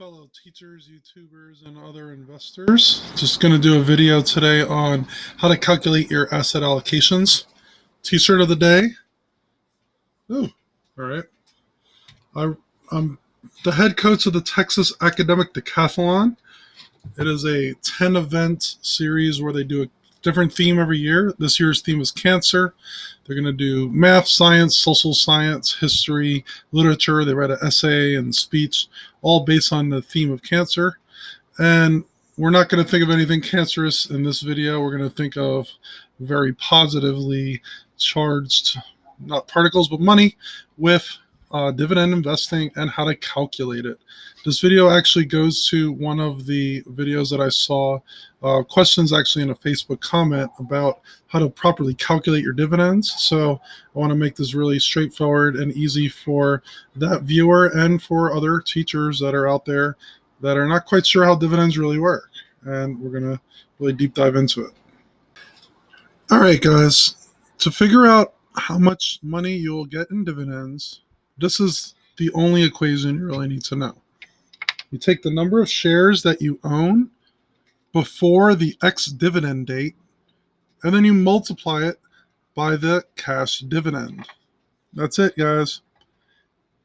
fellow teachers, YouTubers, and other investors. Just going to do a video today on how to calculate your asset allocations. T-shirt of the day. Ooh, all right. I'm the head coach of the Texas Academic Decathlon. It is a 10-event series where they do a different theme every year. This year's theme is cancer. They're going to do math, science, social science, history, literature. They write an essay and speech, all based on the theme of cancer. And we're not going to think of anything cancerous in this video. We're going to think of very positively charged, not particles, but money with dividend investing and how to calculate it. This video actually goes to one of the videos that I saw, questions actually in a Facebook comment about how to properly calculate your dividends. So I want to make this really straightforward and easy for that viewer and for other teachers that are out there that are not quite sure how dividends really work. And we're going to really deep dive into it. All right, guys, to figure out how much money you will get in dividends, this is the only equation you really need to know. You take the number of shares that you own before the ex-dividend date, and then you multiply it by the cash dividend. That's it, guys.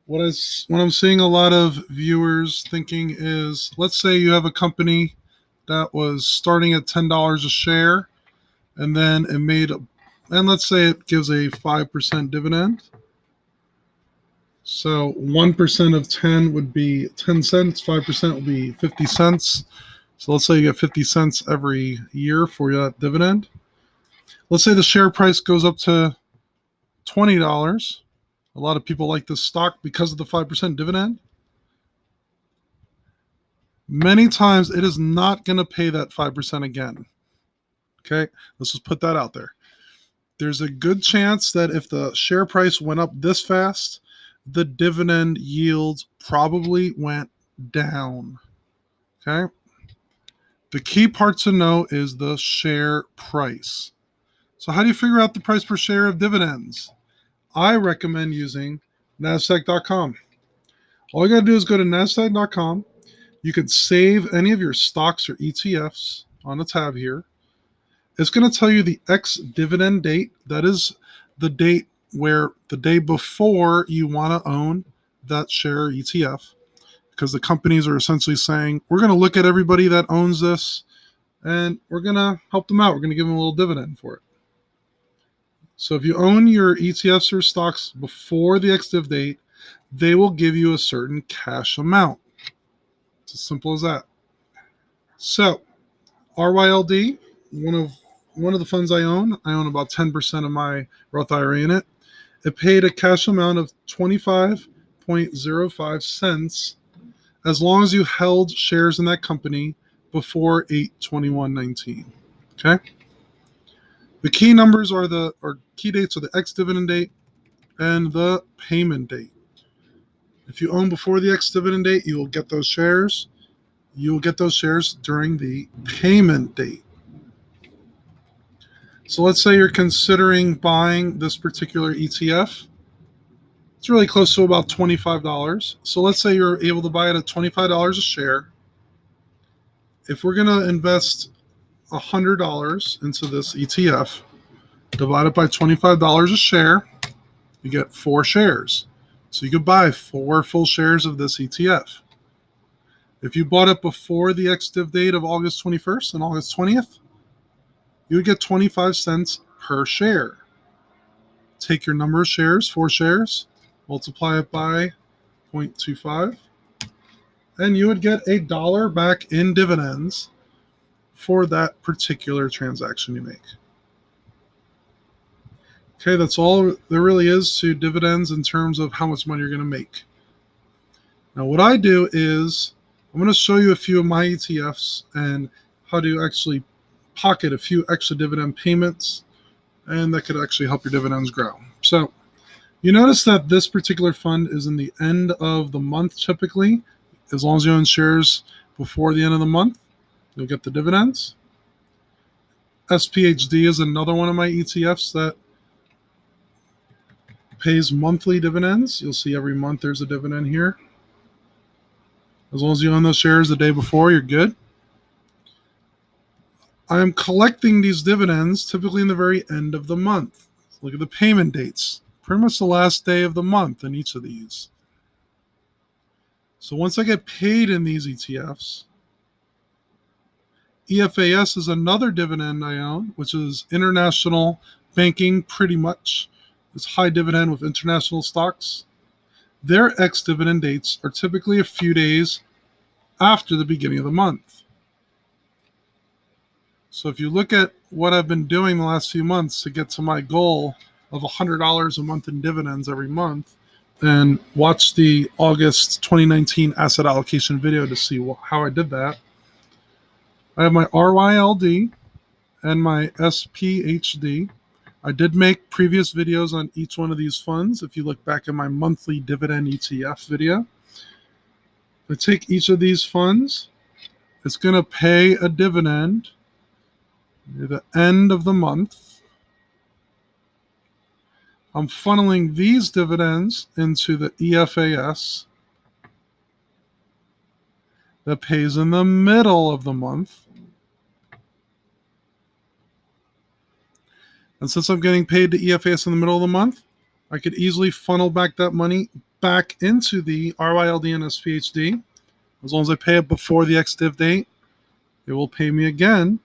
What I'm seeing a lot of viewers thinking is, let's say you have a company that was starting at $10 a share, and then it made, and let's say it gives a 5% dividend. So 1% of 10 would be 10 cents, 5% would be 50 cents. So let's say you get 50 cents every year for that dividend. Let's say the share price goes up to $20. A lot of people like this stock because of the 5% dividend. Many times it is not going to pay that 5% again. Okay, let's just put that out there. There's a good chance that if the share price went up this fast, the dividend yield probably went down. Okay. The key part to know is the share price. So how do you figure out the price per share of dividends? I recommend using NASDAQ.com. All you got to do is go to NASDAQ.com. You could save any of your stocks or ETFs on the tab here. It's going to tell you the ex-dividend date. That is the date where the day before you want to own that share ETF, because the companies are essentially saying, we're going to look at everybody that owns this and we're going to help them out. We're going to give them a little dividend for it. So if you own your ETFs or stocks before the ex-div date, they will give you a certain cash amount. It's as simple as that. So RYLD, one of the funds I own about 10% of my Roth IRA in it. It paid a cash amount of 25.05 cents as long as you held shares in that company before 8/21/19. Okay? The key numbers key dates are the ex-dividend date and the payment date. If you own before the ex-dividend date, you will get those shares. You will get those shares during the payment date. So let's say you're considering buying this particular ETF. It's really close to about $25. So let's say you're able to buy it at $25 a share. If we're going to invest $100 into this ETF, divide it by $25 a share, you get 4 shares. So you could buy 4 full shares of this ETF. If you bought it before the ex-div date of August 21st and August 20th, you would get 25 cents per share. Take your number of shares, 4 shares, multiply it by 0.25, and you would get $1 back in dividends for that particular transaction you make. Okay, that's all there really is to dividends in terms of how much money you're going to make. Now, what I do is I'm going to show you a few of my ETFs and how to actually pocket a few extra dividend payments, and that could actually help your dividends grow. So you notice that this particular fund is in the end of the month typically. As long as you own shares before the end of the month, you'll get the dividends. SPHD is another one of my ETFs that pays monthly dividends. You'll see every month there's a dividend here. As long as you own those shares the day before, you're good. I am collecting these dividends typically in the very end of the month. Look at the payment dates. Pretty much the last day of the month in each of these. So once I get paid in these ETFs, EFAS is another dividend I own, which is international banking pretty much. It's high dividend with international stocks. Their ex-dividend dates are typically a few days after the beginning of the month. So if you look at what I've been doing the last few months to get to my goal of $100 a month in dividends every month, and watch the August 2019 asset allocation video to see how I did that. I have my RYLD and my SPHD. I did make previous videos on each one of these funds. If you look back at my monthly dividend ETF video, I take each of these funds. It's going to pay a dividend near the end of the month. I'm funneling these dividends into the EFAS that pays in the middle of the month. And since I'm getting paid to EFAS in the middle of the month, I could easily funnel back that money back into the RYLD and SPHD. As long as I pay it before the ex-div date, it will pay me again,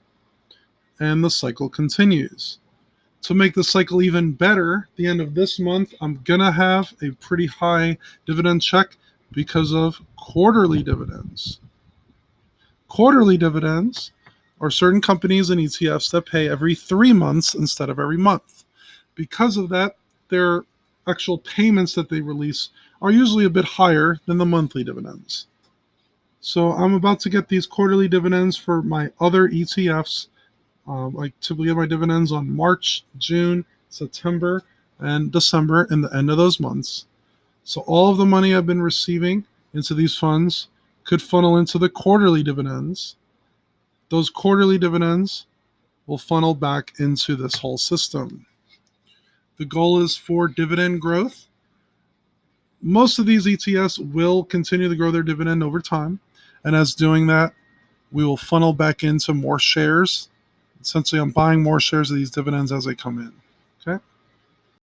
and the cycle continues. To make the cycle even better, the end of this month, I'm going to have a pretty high dividend check because of quarterly dividends. Quarterly dividends are certain companies and ETFs that pay every 3 months instead of every month. Because of that, their actual payments that they release are usually a bit higher than the monthly dividends. So I'm about to get these quarterly dividends for my other ETFs. I typically get my dividends on March, June, September, and December in the end of those months. So all of the money I've been receiving into these funds could funnel into the quarterly dividends. Those quarterly dividends will funnel back into this whole system. The goal is for dividend growth. Most of these ETFs will continue to grow their dividend over time. And as doing that, we will funnel back into more shares. Essentially, I'm buying more shares of these dividends as they come in.